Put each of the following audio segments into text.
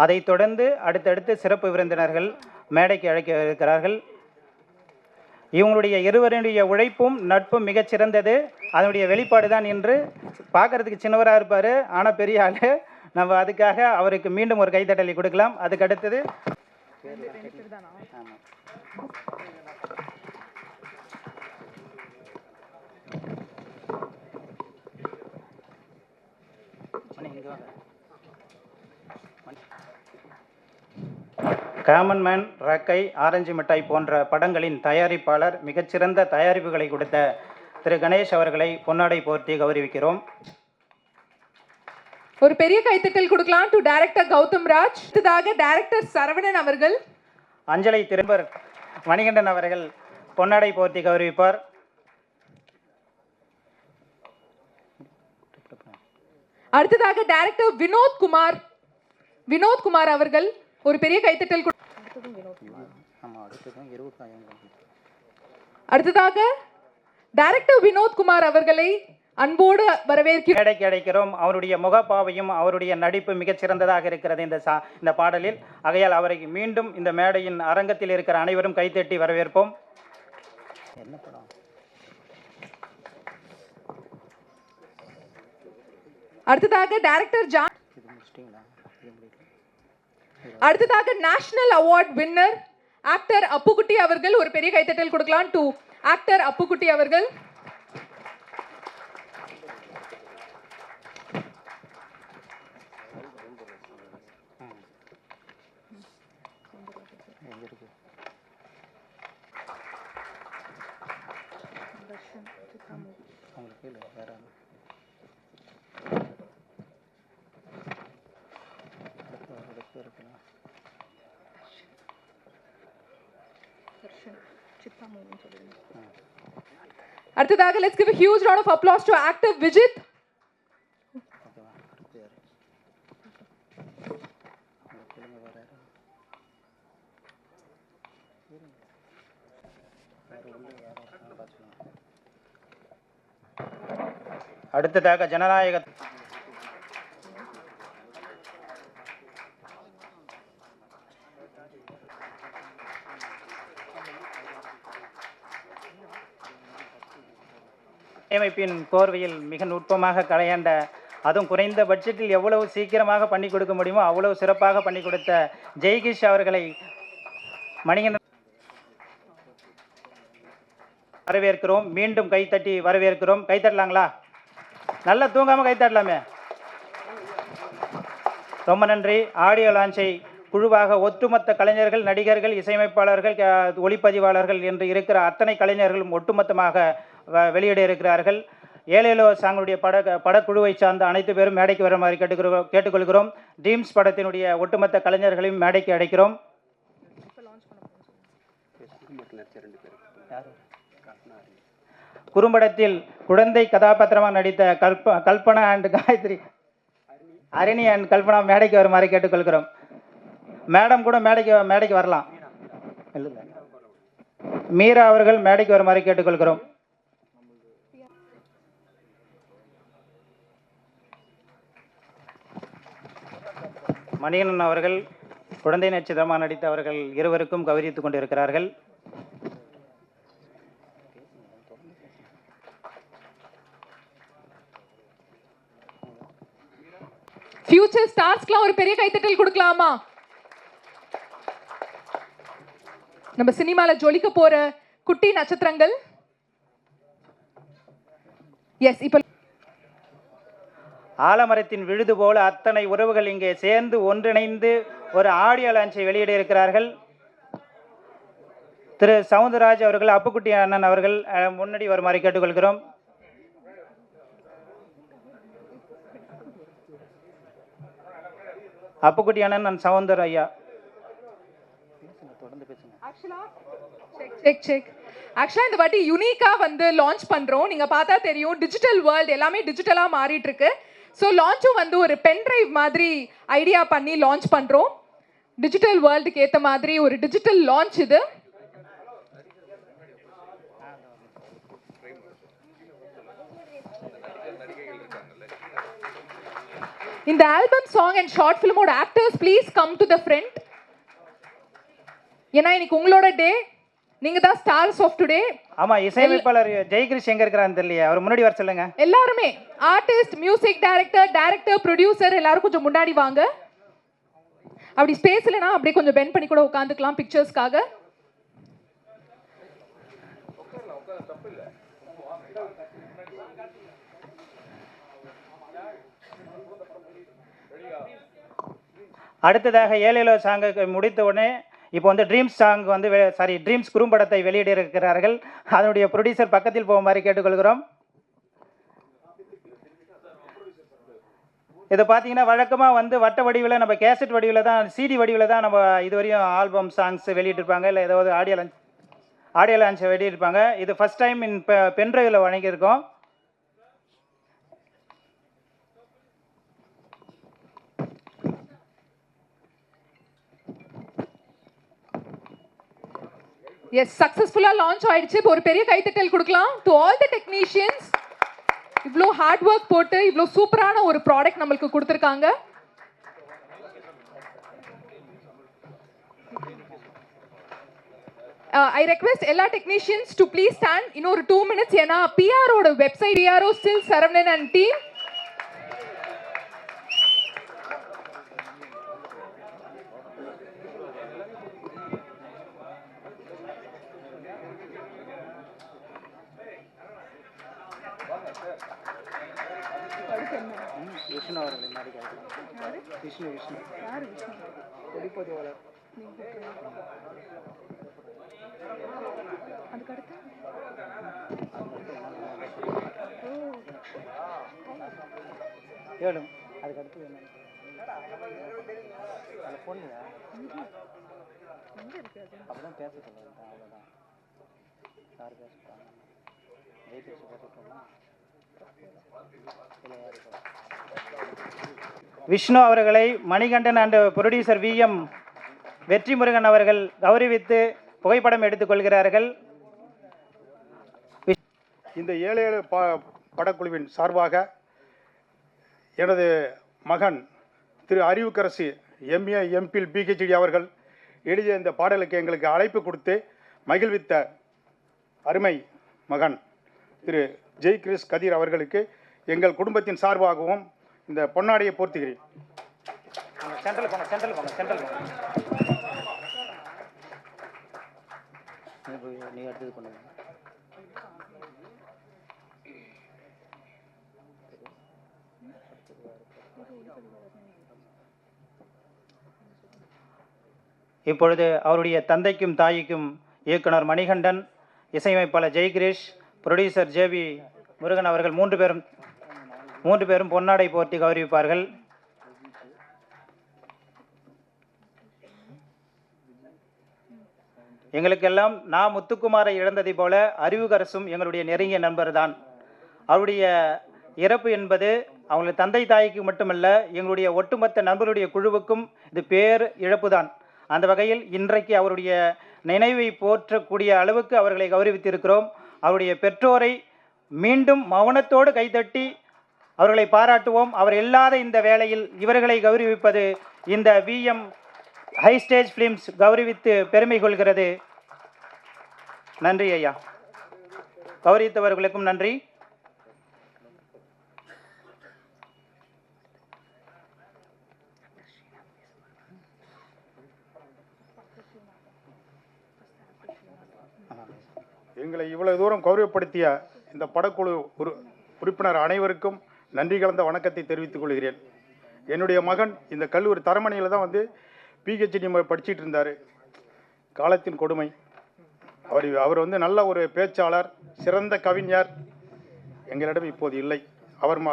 அதைத் தொடர்ந்து அடுத்தடுத்து சிறப்பு விருந்தினர்கள் மேடைக்கு அழைக்க இருக்கிறார்கள். இவங்களுடைய இருவருடைய உழைப்பும் நட்பும் மிகச்சிறந்தது. அதனுடைய வெளிப்பாடு தான் இன்று பார்க்கறதுக்கு சின்னவராக இருப்பார், ஆனால் பெரிய ஆள். நம்ம அதுக்காக அவருக்கு மீண்டும் ஒரு கைத்தட்டலை கொடுக்கலாம். அதுக்கு அடுத்தது காமன் மேன், ரக்கை, ஆரஞ்சு மிட்டாய் போன்ற படங்களின் தயாரிப்பாளர், மிகச்சிறந்த தயாரிப்புகளை கொடுத்த திரு கணேஷ் அவர்களை பொன்னாடை போர்த்தி கௌரவிக்கிறோம். ஒரு பெரிய கைத்தட்டல் கொடுக்கலாம் டு டைரக்டர் கௌதம் ராஜ். அடுத்ததாக டைரக்டர் சரவணன் அவர்கள். அஞ்சலை திரும்பர் மணிகண்டன் அவர்கள் பொன்னாடை போர்த்தி கௌரவிப்பார். அடுத்ததாக டைரக்டர் வினோத் குமார் அவர்கள். ஒரு பெரிய கைத்தட்டல். அடுத்ததாக டைரக்டர் வினோத் குமார் அவர்களை அன்போடு மேடைக்கு அழைக்கிறோம். அவருடைய முகப்பாவையும் அவருடைய நடிப்பு மிகச்சிறந்ததாக இருக்கிறது இந்த பாடலில். ஆகையால் அவரை மீண்டும் இந்த மேடையின் அரங்கத்தில் இருக்கிற அனைவரும் கைத்தட்டி வரவேற்போம். என்ன படம்? அடுத்ததாக டைரக்டர் அடுத்ததாக national award winner actor Appukutty அவர்கள். ஒரு பெரிய கைத்தட்டல் கொடுக்கலாம் டு ஆக்டர் அப்புக்குட்டி அவர்கள். அடுத்ததாக let's give a huge round of applause to actor Vijit. அடுத்ததாக ஜனநாயக அமைப்பின் கோர்வையில் மிக நுட்பமாக கையாண்ட, அதுவும் குறைந்த பட்ஜெட்டில் எவ்வளவு சீக்கிரமாக பண்ணி கொடுக்க முடியுமோ அவ்வளவு சிறப்பாக பண்ணி கொடுத்த ஜெய்கிஷ் அவர்களை மணிகண்டன் வரவேற்கிறோம். மீண்டும் கைத்தட்டி வரவேற்கிறோம். கைத்தட்டலாங்களா? நல்லா தூங்காமல் கைத்தட்டலாமே. ரொம்ப நன்றி. ஆடியோ லான்ச்சை குழுவாக ஒட்டுமொத்த கலைஞர்கள், நடிகர்கள், இசையமைப்பாளர்கள், ஒளிப்பதிவாளர்கள் என்று இருக்கிற அத்தனை கலைஞர்களும் ஒட்டுமொத்தமாக வெளியிட இருக்கிறார்கள். ஏழேலோ சாங்களுடைய படக்குழுவை சார்ந்த அனைத்து பேரும் மேடைக்கு வர மாதிரி கேட்டுக்கொள்கிறோம். ட்ரீம்ஸ் படத்தினுடைய ஒட்டுமொத்த கலைஞர்களையும் மேடைக்கு அழைக்கிறோம். குறும்படத்தில் குழந்தை கதாபாத்திரமாக நடித்த கல்பனா அண்ட் காயத்ரி, அரணி அண்ட் கல்பனா மேடைக்கு வருமாறு கேட்டுக்கொள்கிறோம். மேடம் கூட மேடைக்கு வரலாம். மீரா அவர்கள் மேடைக்கு வருமாறு கேட்டுக்கொள்கிறோம். மணிகண்டன் அவர்கள் குழந்தை நட்சத்திரமாக நடித்த அவர்கள் இருவருக்கும் கௌரவித்துக் கொண்டிருக்கிறார்கள். ஃபியூச்சர் ஸ்டார்ஸ்க்குலாம் ஒரு பெரிய கைத்தட்டல் கொடுக்கலாமா? நம்ம சினிமால ஜொலிக்க போற குட்டி நட்சத்திரங்கள். எஸ், இப்போ ஆலமரத்தின் விழுது போல அத்தனை உறவுகள் இங்கே சேர்ந்து ஒன்றிணைந்து ஒரு ஆடியோ லான்ச்சை வெளியிட இருக்கிறார்கள். திரு சவுந்தரராஜ் அவர்கள், அப்புக்குட்டி அண்ணன் அவர்கள் முன்னாடி வருமாறு கேட்டுக்கொள்கிறோம். அப்புக்குட்டி அண்ணன் அண்ட் சவுந்தர் ஐயா தொடர்ந்து பேசுங்க. ஆக்சுவலா இந்த வாட்டி யூனிக்கா வந்து லான்ச் பண்றோம். நீங்க பார்த்தா தெரியும், டிஜிட்டல் வேர்ல்ட் எல்லாமே டிஜிட்டலா மாறிட்டு இருக்கு. ஸோ லான்ச்சும் வந்து ஒரு பென் டிரைவ் மாதிரி ஐடியா பண்ணி லான்ச் பண்றோம். டிஜிட்டல் வேர்ல்டுக்கு ஏற்ற மாதிரி ஒரு டிஜிட்டல் லான்ச் இது. இந்த ஆல்பம் சாங் அண்ட் ஷார்ட் ஃபிலிமோட actors please come to the front. ஏன்னா இன்னைக்கு உங்களோட டே, நீங்க தான் ஸ்டார்ஸ் ஆஃப் டுடே. ஆமா, இசையமைப்பாளர் ஜெயகிரிஷ் எங்க இருக்காருன்னு தெரியல, அவர் முன்னாடி வர சொல்லுங்க. எல்லாருமே ஆர்டிஸ்ட், மியூசிக் டைரக்டர், ப்ரொடியூசர் எல்லாரும் கொஞ்சம் முன்னாடி வாங்க. அப்படி ஸ்பேஸ் இல்லைனா அப்படியே கொஞ்சம் பெண்ட் பண்ணி கூட உட்காந்துக்கலாம் பிக்சர்ஸ்க்காக. அடுத்ததாக ஏலேலோ சாங்கை முடித்த உடனே இப்போ வந்து ட்ரீம்ஸ் சாங் வந்து ட்ரீம்ஸ் குறும்படத்தை வெளியிட இருக்கிறார்கள். அதனுடைய ப்ரொடியூசர் பக்கத்தில் போகுமாறு கேட்டுக்கொள்கிறோம். இதை பார்த்தீங்கன்னா வழக்கமாக வந்து வட்ட வடிவில், நம்ம கேசட் வடிவில் தான், சிடி வடிவில் தான் நம்ம இதுவரையும் ஆல்பம் சாங்ஸ் வெளியிட்டிருப்பாங்க, இல்லை ஏதாவது ஆடியோ லான்ச் வெளியிட்டிருப்பாங்க. இது ஃபஸ்ட் டைம் பென்ட்ரைவில் வழங்கியிருக்கோம். எஸ், சக்சஸ்ஃபுல்லா லான்ச் ஆயிடுச்சு. இப்போ ஒரு பெரிய கைத்தட்டல் கொடுக்கலாம் டு ஆல் தி டெக்னீஷியன்ஸ். இவ்ளோ ஹார்ட் ஒர்க் போட்டு இவ்ளோ சூப்பரான ஒரு ப்ராடக்ட் நம்மளுக்கு கொடுத்துருக்காங்க. I request எல்லா டெக்னீஷியன்ஸ் டு ப்ளீஸ் ஸ்டாண்ட் இன்னொரு 2 minutes. ஏன்னா பிஆரோட website PRO still Saravanan and team. Vishnu அவர்களை மாதிரி கேட்கலாம். விஷ்ணு யார்? விஷ்ணு ஒளிப்பதிவாளர். அதுக்கடுத்து ஏழும் அதுக்கடுத்து என்ன போனியா அப்படிதான் பேச சொல்லுங்க. அவ்வளோதான், யார் பேசுறாங்க? ஜெயிச்சு பேசலாம். விஷ்ணு அவர்களை மணிகண்டன் அண்ட் ப்ரொடியூசர் விஎம் வெற்றிமுருகன் அவர்கள் கௌரவித்து புகைப்படம் எடுத்துக்கொள்கிறார்கள். இந்த 7 படக்குழுவின் சார்பாக எனது மகன் திரு அறிவுக்கரசு எம்ஏ எம்பில் பிஹெச்டி அவர்கள் எழுதிய இந்த பாடலுக்கு எங்களுக்கு அழைப்பு கொடுத்து மகிழ்வித்த அருமை மகன் திரு ஜெய்கிரிஷ் கதிர் அவர்களுக்கு எங்கள் குடும்பத்தின் சார்பாகவும் இந்த பொன்னாடியை போர்த்துகிறேன். இப்பொழுது அவருடைய தந்தைக்கும் தாய்க்கும் இயக்குனர் மணிகண்டன், இசையமைப்பாளர் ஜெய்கிரிஷ், ப்ரொடியூசர் ஜேவி முருகன் அவர்கள் மூன்று பேரும் பொன்னாடை போர்த்தி கௌரவிப்பார்கள். எங்களுக்கெல்லாம் நான் முத்துக்குமாரை இழந்ததை போல அறிவுக்கரசும் எங்களுடைய நெருங்கிய நண்பர் தான். அவருடைய இறப்பு என்பது அவங்களுடைய தந்தை தாய்க்கு மட்டுமல்ல, எங்களுடைய ஒட்டுமொத்த நண்பர்களுடைய குழுவுக்கும் இது பேர் இழப்பு தான். அந்த வகையில் இன்றைக்கு அவருடைய நினைவை போற்றக்கூடிய அளவுக்கு அவர்களை கௌரவித்திருக்கிறோம். அவருடைய பெற்றோரை மீண்டும் மௌனத்தோடு கைதட்டி அவர்களை பாராட்டுவோம். அவர் இல்லாத இந்த வேளையில் இவர்களை கௌரவிப்பது இந்த விஎம் ஹை ஸ்டேஜ் ஃபிலிம்ஸ் கௌரவித்து பெருமை கொள்கிறது. நன்றி ஐயா. கௌரவித்தவர்களுக்கும் நன்றி. எங்களை இவ்வளவு தூரம் கௌரவப்படுத்திய இந்த படக்குழு உறுப்பினர் அனைவருக்கும் நன்றி கலந்த வணக்கத்தை தெரிவித்துக் கொள்கிறேன். என்னுடைய மகன் இந்த கல்லூரி தரமணியில் தான் வந்து பிஹெச்டி படிச்சுட்டு இருந்தார். காலத்தின் கொடுமை. அவர் வந்து நல்ல ஒரு பேச்சாளர், சிறந்த கவிஞர். எங்களிடம் இப்போது இல்லை.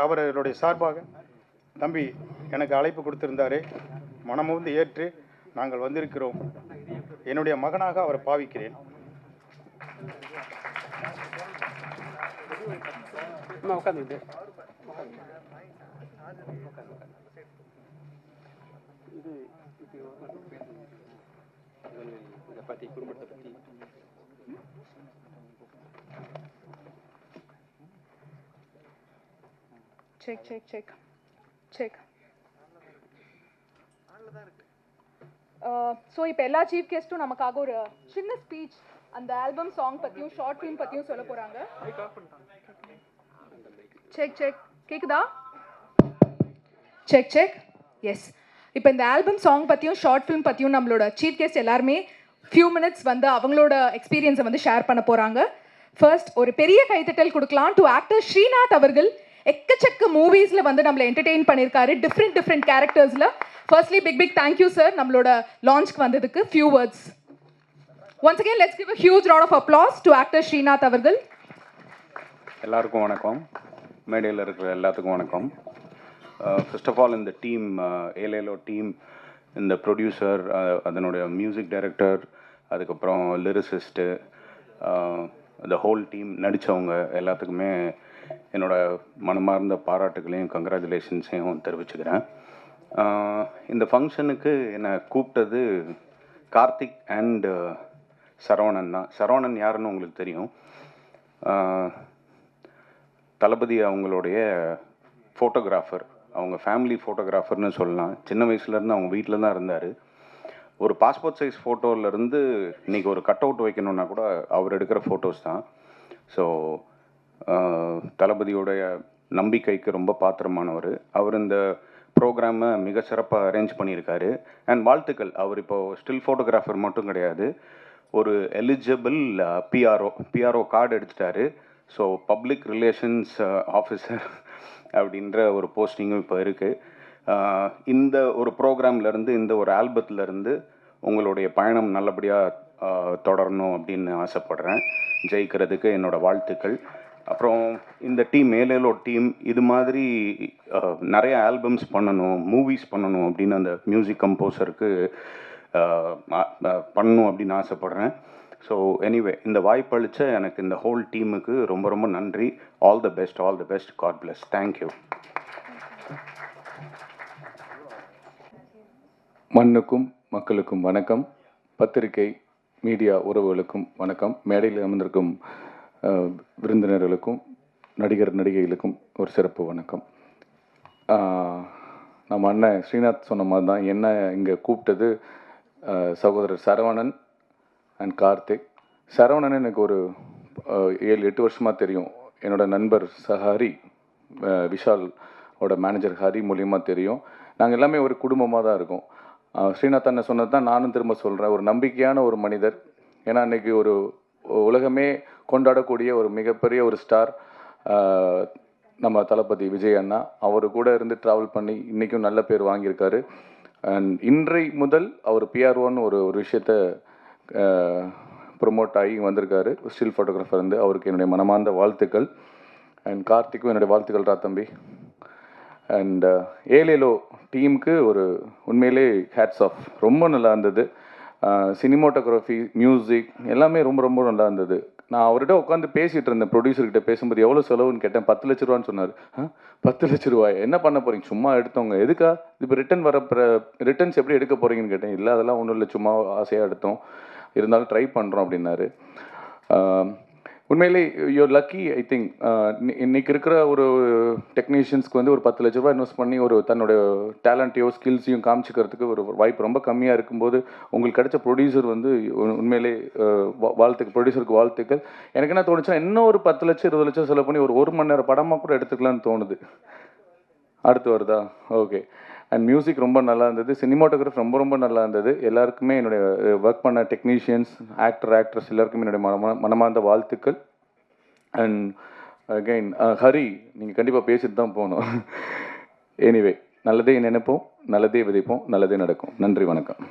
அவருடைய சார்பாக தம்பி எனக்கு அழைப்பு கொடுத்திருந்தார். மனமுந்து ஏற்று நாங்கள் வந்திருக்கிறோம். என்னுடைய மகனாக அவரை பாவிக்கிறேன். உட்காந்து இதை பற்றி குடும்பத்தை பற்றி check check check check so இப்போ எல்லா சீஃப் கெஸ்ட்டும் நமக்காக ஒரு சின்ன ஸ்பீச் அந்த ஆல்பம் சாங் பற்றியும் ஷார்ட் ஃபிலிம் பற்றியும் சொல்ல போகிறாங்க. செக் செக் கேக்குதா? Check check yes. இப்போ இந்த ஆல்பம் சாங் பற்றியும் ஷார்ட் ஃபிலிம் பற்றியும் நம்மளோட சீஃப் கெஸ்ட் எல்லாருமே ஃபியூ மினிட்ஸ் வந்து அவங்களோட எக்ஸ்பீரியன்ஸை வந்து ஷேர் பண்ண போகிறாங்க. ஃபர்ஸ்ட் ஒரு பெரிய கைத்தட்டல் கொடுக்கலாம் டு ஆக்டர் ஸ்ரீநாத் அவர்கள். எக்கச்சக்க மூவிஸில் வந்து நம்மளை என்டர்டெயின் பண்ணியிருக்காரு டிஃப்ரெண்ட் கேரக்டர்ஸில். ஃபர்ஸ்ட்லி பிக் தேங்க்யூ சார் நம்மளோட லான்ச்க்கு வந்ததுக்கு. Few words. Once again let's give a huge round of applause to actor Srinath அவர்கள். எல்லாருக்கும் வணக்கம், மேடையில் இருக்கிற எல்லாத்துக்கும் வணக்கம். ஃபர்ஸ்ட் ஆஃப் ஆல் இந்த டீம், ஏலேலோ டீம், இந்த ப்ரொடியூசர், அதனுடைய மியூசிக் டைரக்டர், அதுக்கப்புறம் லிரிசிஸ்ட்டு, இந்த ஹோல் டீம், நடித்தவங்க எல்லாத்துக்குமே என்னோட மனமார்ந்த பாராட்டுகளையும் கங்க்ராச்சுலேஷன்ஸையும் தெரிவிச்சுக்கிறேன். இந்த ஃபங்க்ஷனுக்கு என்னை கூப்பிட்டது கார்த்திக் அண்ட் சரவணன் தான். சரவணன் யாருன்னு உங்களுக்கு தெரியும். தளபதி அவங்களுடைய ஃபோட்டோகிராஃபர், அவங்க ஃபேமிலி ஃபோட்டோகிராஃபர்னு சொல்லலாம். சின்ன வயசுலேருந்து அவங்க வீட்டில் தான் இருந்தார். ஒரு பாஸ்போர்ட் சைஸ் ஃபோட்டோவிலேருந்து இன்றைக்கி ஒரு கட் அவுட் வைக்கணுன்னா கூட அவர் எடுக்கிற ஃபோட்டோஸ் தான். ஸோ தளபதியோடைய நம்பிக்கைக்கு ரொம்ப பாத்திரமானவர். அவர் இந்த ப்ரோக்ராமை மிக சிறப்பாக அரேஞ்ச் பண்ணியிருக்காரு. அண்ட் வாழ்த்துக்கள். அவர் இப்போது ஸ்டில் ஃபோட்டோகிராஃபர் மட்டும் கிடையாது, ஒரு எலிஜிபிள் பிஆர்ஓ கார்டு எடுத்துட்டாரு. ஸோ பப்ளிக் ரிலேஷன்ஸ் ஆஃபீஸர் அப்படின்ற ஒரு போஸ்டிங்கும் இப்போ இருக்குது. இந்த ஒரு ப்ரோக்ராம்லேருந்து, இந்த ஒரு ஆல்பத்துலேருந்து உங்களுடைய பயணம் நல்லபடியாக தொடரணும் அப்படின்னு ஆசைப்பட்றேன். ஜெயிக்கிறதுக்கு என்னோடய வாழ்த்துக்கள். அப்புறம் இந்த டீம், ஏலேலோ டீம், இது மாதிரி நிறைய ஆல்பம்ஸ் பண்ணணும், மூவிஸ் பண்ணணும் அப்படின்னு அந்த மியூசிக் கம்போசருக்கு பண்ணணும் அப்படின்னு ஆசைப்பட்றேன். ஸோ எனிவே, இந்த வாய்ப்பு அளித்த எனக்கு இந்த ஹோல் டீமுக்கு ரொம்ப ரொம்ப நன்றி. All the best, all the best. God bless. Thank you. மண்ணுக்கும் மக்களுக்கும் வணக்கம். பத்திரிகை மீடியா உறவுகளுக்கும் வணக்கம். மேடையில் அமர்ந்திருக்கும் விருந்தினர்களுக்கும் நடிகைகளுக்கும் ஒரு சிறப்பு வணக்கம். நம்ம அண்ணன் ஸ்ரீநாத் சொன்ன மாதிரி தான் என்ன இங்கே கூப்பிட்டது சகோதரர் சரவணன் அண்ட் கார்த்திக். சரவணன் எனக்கு ஒரு 7-8 வருஷமாக தெரியும். என்னோடய நண்பர் ஹரி, விஷாலோட மேனேஜர் ஹரி மூலியமாக தெரியும். நாங்கள் எல்லாமே ஒரு குடும்பமாக தான் இருக்கோம். ஸ்ரீநாத் அண்ணன் சொன்னது தான் நானும் திரும்ப சொல்கிறேன். ஒரு நம்பிக்கையான ஒரு மனிதர். ஏன்னா அன்றைக்கி ஒரு உலகமே கொண்டாடக்கூடிய ஒரு மிகப்பெரிய ஒரு ஸ்டார் நம்ம தளபதி விஜய் அண்ணா. அவர் கூட இருந்து ட்ராவல் பண்ணி இன்றைக்கும் நல்ல பேர் வாங்கியிருக்காரு. அண்ட் இன்றை முதல் அவர் பிஆர்ஓன்னு ஒரு விஷயத்தை ப்ரொமோட் ஆகி வந்திருக்காரு. ஸ்டில் ஃபோட்டோகிராஃபர் வந்து அவருக்கு என்னுடைய மனமார்ந்த வாழ்த்துக்கள். அண்ட் கார்த்திக்கும் என்னுடைய வாழ்த்துக்கள் தம்பி. அண்ட் ஏலேலோ டீமுக்கு ஒரு உண்மையிலே ஹேட்ஸ் ஆஃப். ரொம்ப நல்லா இருந்தது. சினிமோட்டோகிராஃபி, மியூசிக் எல்லாமே ரொம்ப ரொம்ப நல்லா இருந்தது. நான் அவர்கிட்ட உட்காந்து பேசிகிட்டு இருந்தேன். ப்ரொடியூசர்கிட்ட பேசும்போது எவ்வளோ செலவுன்னு கேட்டேன். 10 லட்ச ரூபான்னு சொன்னார். 10 லட்ச ரூபாய் என்ன பண்ண போகிறீங்க? சும்மா எடுத்தவங்க. எதுக்கா இப்போ ரிட்டர்ன்ஸ் எப்படி எடுக்க போகிறீங்கன்னு கேட்டேன். இல்லை அதெல்லாம் ஒன்றும் இல்லை, சும்மா ஆசையாக எடுத்தோம், இருந்தாலும் ட்ரை பண்ணுறோம் அப்படின்னாரு. உண்மையிலே யூர் லக்கி. ஐ திங்க் இன்றைக்கி இருக்கிற ஒரு டெக்னீஷியன்ஸ்க்கு வந்து ஒரு 10 லட்ச ரூபா இன்வெஸ்ட் பண்ணி ஒரு தன்னோட டேலண்ட்டையோ ஸ்கில்ஸையும் காமிச்சிக்கிறதுக்கு ஒரு வாய்ப்பு ரொம்ப கம்மியாக இருக்கும்போது உங்களுக்கு கிடைச்ச ப்ரொடியூசர் வந்து உண்மையிலே ப்ரொடியூசருக்கு வாழ்த்துக்கள். எனக்கு என்ன தோணுச்சுன்னா, இன்னும் ஒரு 10 லட்சம் 20 லட்சம் செலவு பண்ணி ஒரு 1 மணி நேரம் படமாக கூட எடுத்துக்கலான்னு தோணுது. அடுத்து வருதா? ஓகே. அண்ட் மியூசிக் ரொம்ப நல்லா இருந்தது. சினிமாட்டோகிராஃபி ரொம்ப ரொம்ப நல்லா இருந்தது. எல்லாருக்குமே என்னுடைய ஒர்க் பண்ண டெக்னீஷியன்ஸ், ஆக்ட்ரஸ் எல்லாருக்குமே என்னுடைய மனமார்ந்த வாழ்த்துக்கள். அண்ட் அகைன் ஹரி, நீங்கள் கண்டிப்பாக பேசிட்டு தான் போகணும். எனிவே, நல்லதே நினைப்போம், நல்லதே விதைப்போம், நல்லதே நடக்கும். நன்றி, வணக்கம்.